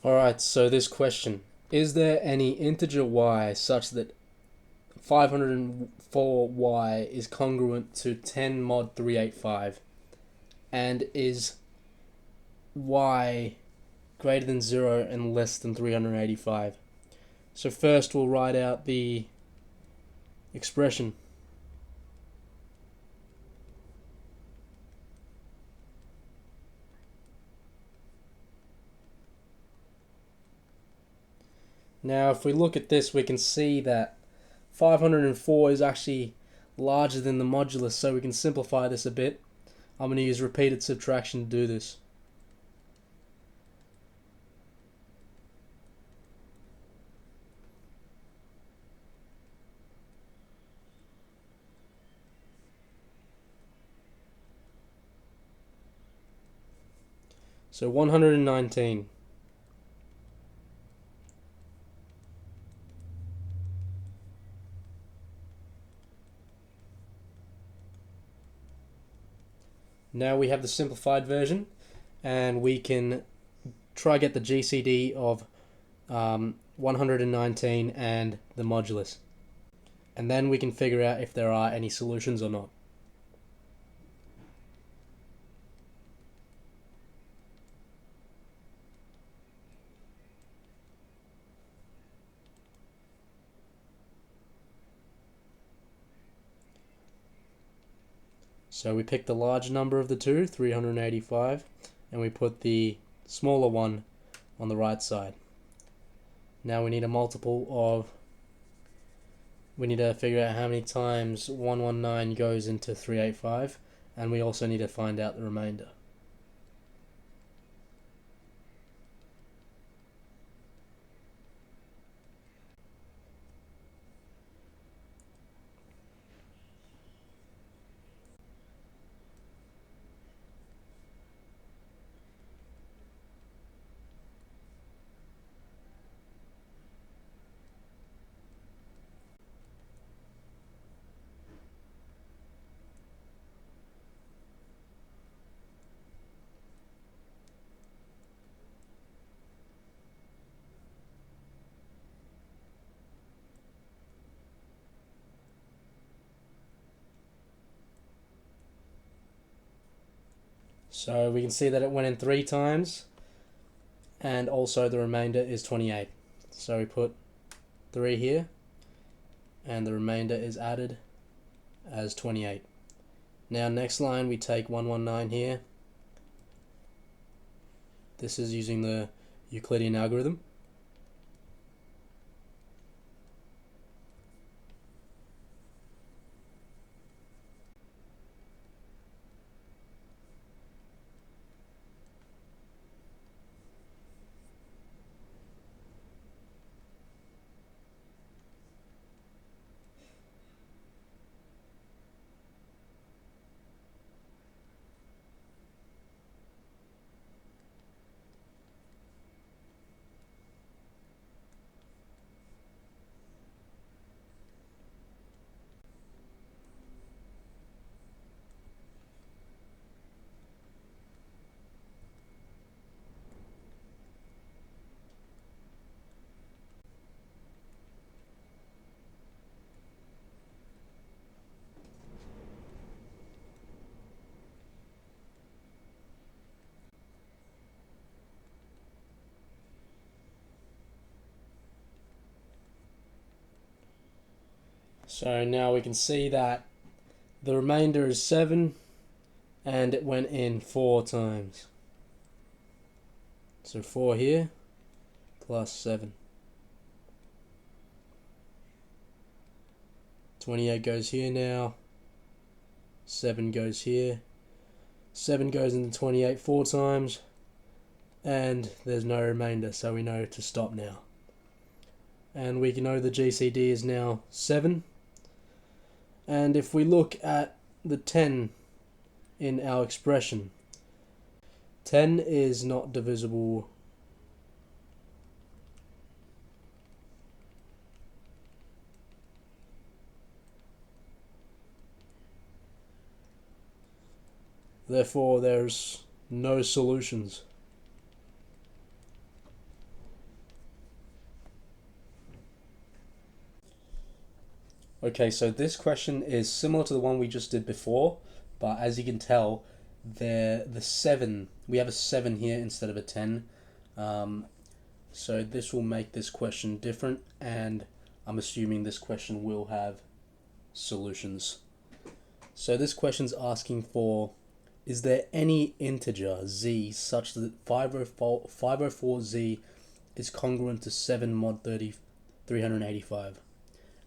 Alright, so this question. Is there any integer y such that 504y is congruent to 10 mod 385? And is y greater than 0 and less than 385? So first we'll write out the expression. Now if we look at this, we can see that 504 is actually larger than the modulus, so we can simplify this a bit. I'm going to use repeated subtraction to do this. So 119. Now we have the simplified version, and we can try get the GCD of 119 and the modulus. And then we can figure out if there are any solutions or not. So we pick the large number of the two, 385, and we put the smaller one on the right side. Now we need a multiple of, we need to figure out how many times 119 goes into 385, and we also need to find out the remainder. So we can see that it went in 3 times, and also the remainder is 28. So we put 3 here, and the remainder is added as 28. Now next line we take 119 here. This is using the Euclidean algorithm. So now we can see that the remainder is 7, and it went in 4 times. So 4 here plus 7. 28 goes here now. 7 goes here. 7 goes into 28 4 times. And there's no remainder, so we know to stop now. And we know the GCD is now 7. And if we look at the 10 in our expression, 10 is not divisible . Therefore, there's no solutions. Okay, so this question is similar to the one we just did before, but as you can tell, the 7, we have a 7 here instead of a 10. So this will make this question different, and I'm assuming this question will have solutions. So this question's asking for, is there any integer z such that 504z is congruent to 7 mod 30 385,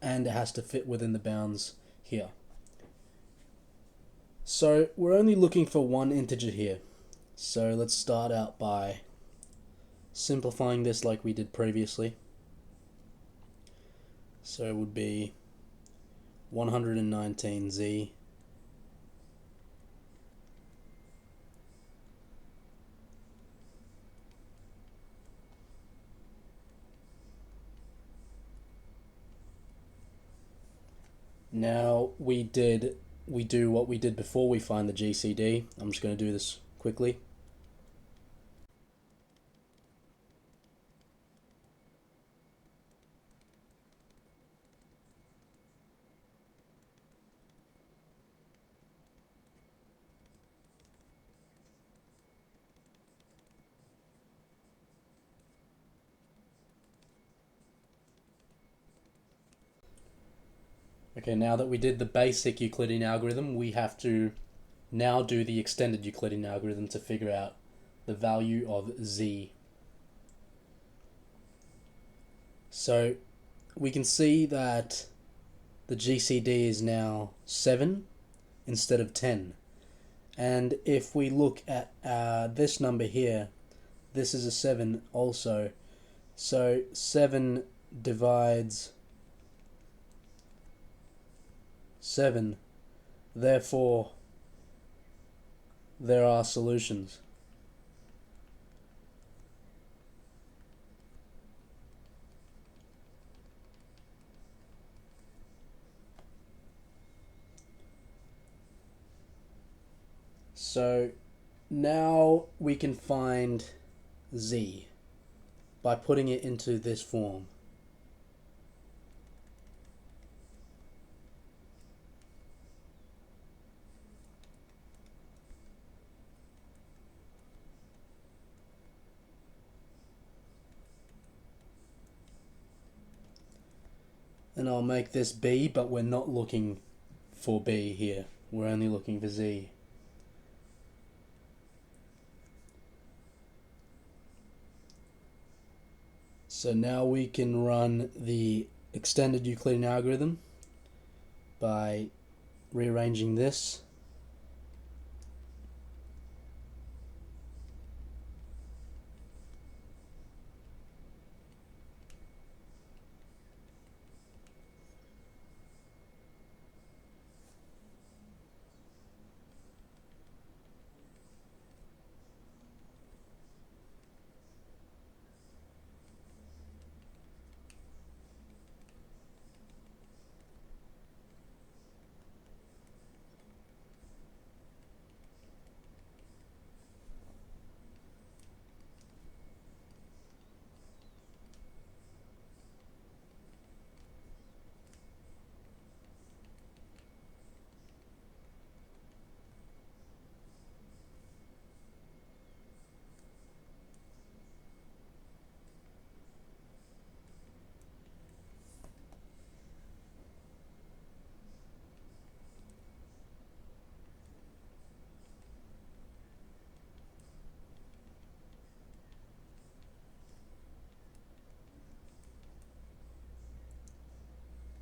and it has to fit within the bounds here. So we're only looking for one integer here. So let's start out by simplifying this like we did previously. So it would be 119z Now we do what we did before we find the GCD. I'm just going to do this quickly. Okay, now that we did the basic Euclidean algorithm, we have to now do the extended Euclidean algorithm to figure out the value of z. So we can see that the GCD is now 7 instead of 10. And if we look at this number here, this is a 7 also. So 7 divides 7. Therefore, there are solutions. So now we can find z by putting it into this form. And I'll make this b, but we're not looking for b here. We're only looking for z. So now we can run the extended Euclidean algorithm by rearranging this.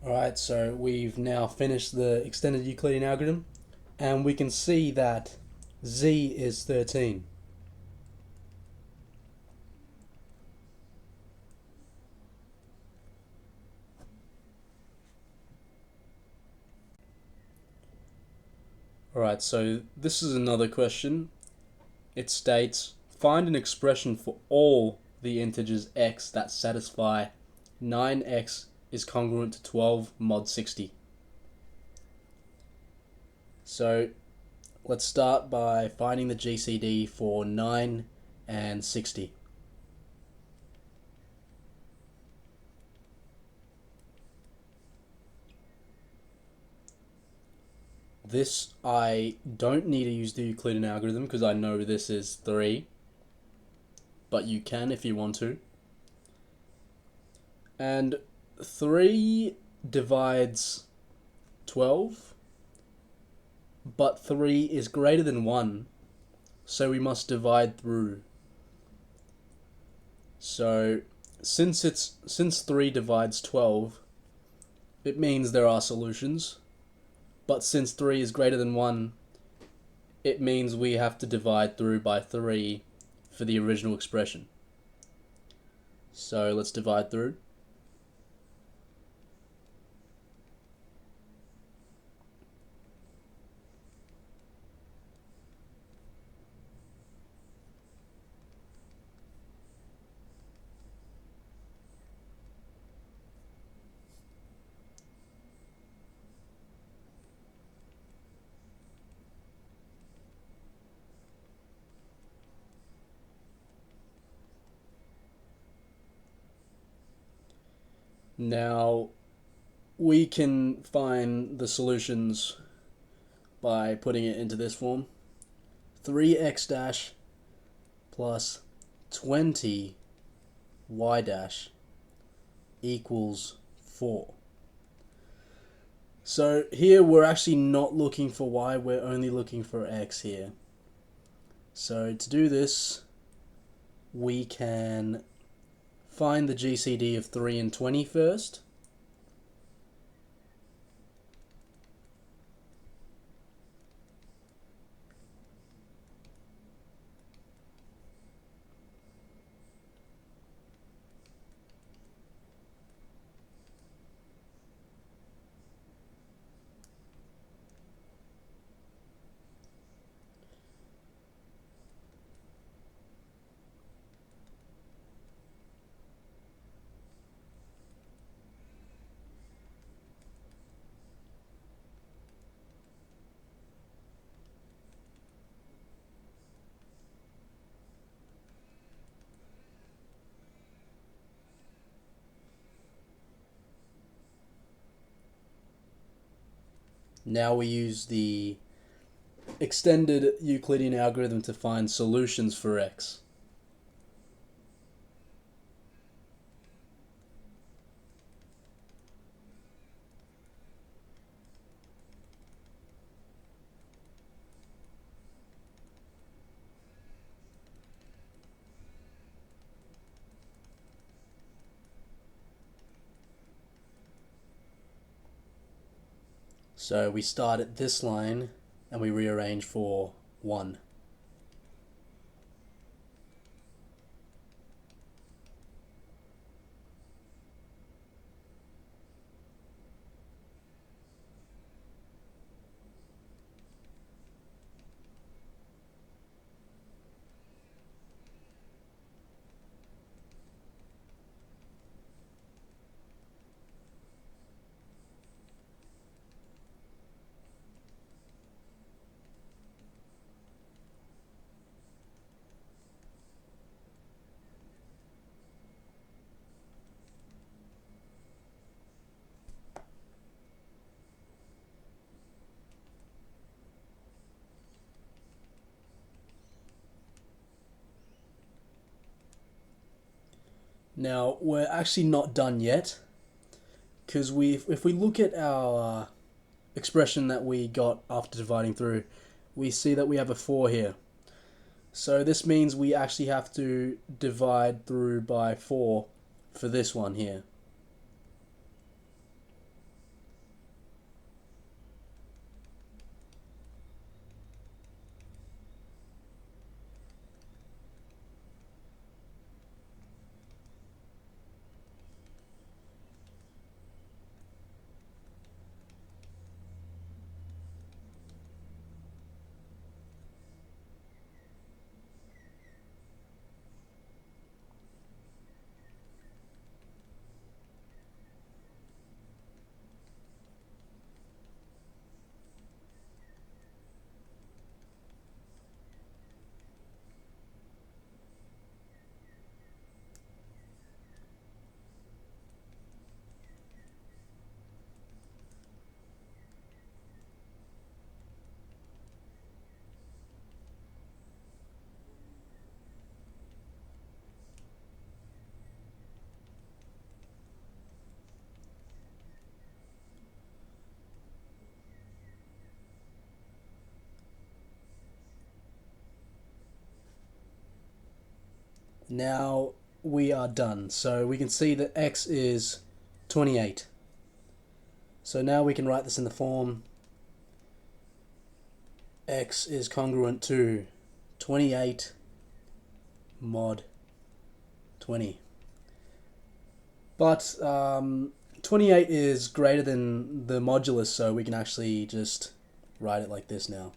Alright, so we've now finished the extended Euclidean algorithm, and we can see that z is 13. Alright, so this is another question. It states, find an expression for all the integers x that satisfy 9x is congruent to 12 mod 60. So let's start by finding the GCD for 9 and 60. This, I don't need to use the Euclidean algorithm because I know this is 3, but you can if you want to. And 3 divides 12, but 3 is greater than 1, so we must divide through. So since 3 divides 12, it means there are solutions, but since 3 is greater than 1, it means we have to divide through by 3 for the original expression. So let's divide through. Now, we can find the solutions by putting it into this form. 3x dash plus 20y dash equals 4. So here we're actually not looking for y, we're only looking for x here. So to do this, we can find the GCD of 3 and 20 first. Now we use the extended Euclidean algorithm to find solutions for x. So we start at this line and we rearrange for 1. Now we're actually not done yet, because if we look at our expression that we got after dividing through, we see that we have a 4 here. So this means we actually have to divide through by 4 for this one here. Now we are done. So we can see that x is 28. So now we can write this in the form x is congruent to 28 mod 20. But 28 is greater than the modulus, so we can actually just write it like this now.